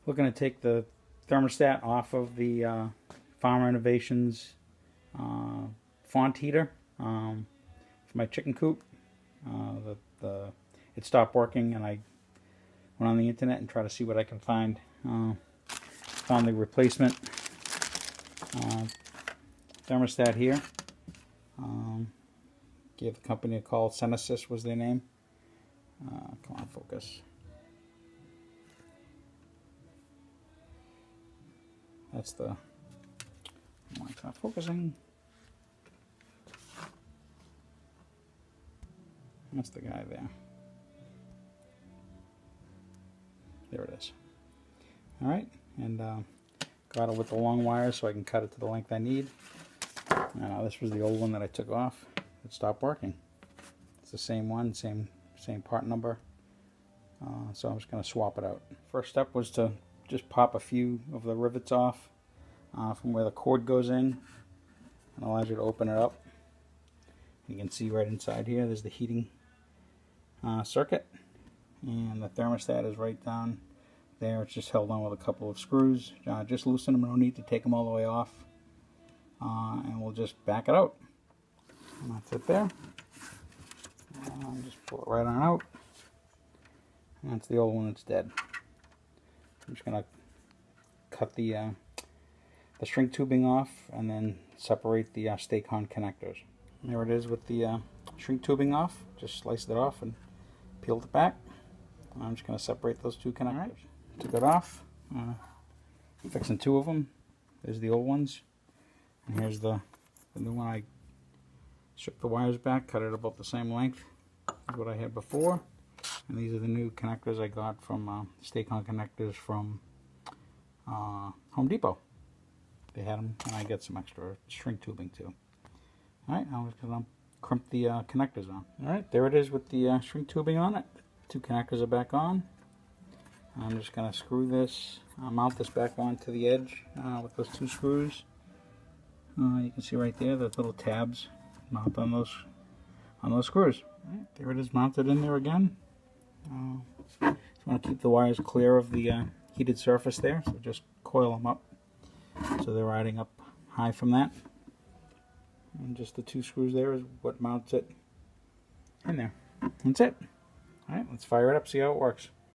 Looking to take the thermostat off of the Farm Renovations font heater for my chicken coop. It stopped working, and I went on the internet and tried to see what I can find. Found the replacement thermostat here. Gave the company a call. Senasys was their name. Come on, focus. That's the... Oh, it's not focusing. That's the guy there. There it is. Alright, and got it with the long wire so I can cut it to the length I need. This was the old one that I took off. It stopped working. It's the same one, same part number. So I'm just going to swap it out. First step was to just pop a few of the rivets off from where the cord goes in, and allows you to open it up. You can see right inside here there's the heating circuit, and the thermostat is right down there. It's just held on with a couple of screws. Just loosen them, no need to take them all the way off, and we'll just back it out. And that's it there. Just pull it right on out. And that's the old one that's dead. I'm just going to cut the shrink tubing off and then separate the Stay-Con connectors. And there it is with the shrink tubing off. Just sliced it off and peeled it back. And I'm just going to separate those two connectors. Right. Took it off. Fixing two of them. There's the old ones. And here's the new one. I stripped the wires back, cut it about the same length as what I had before. And these are the new connectors I got from Stay-Con connectors from Home Depot. They had them, and I got some extra shrink tubing too. Alright, now I'm just going to crimp the connectors on. Alright, there it is with the shrink tubing on it. Two connectors are back on. I'm just going to screw this, mount this back onto the edge with those two screws. You can see right there, the little tabs mount on those screws. Right, there it is mounted in there again. Just want to keep the wires clear of the heated surface there, so just coil them up so they're riding up high from that. And just the two screws there is what mounts it in there. That's it. Alright, let's fire it up, see how it works.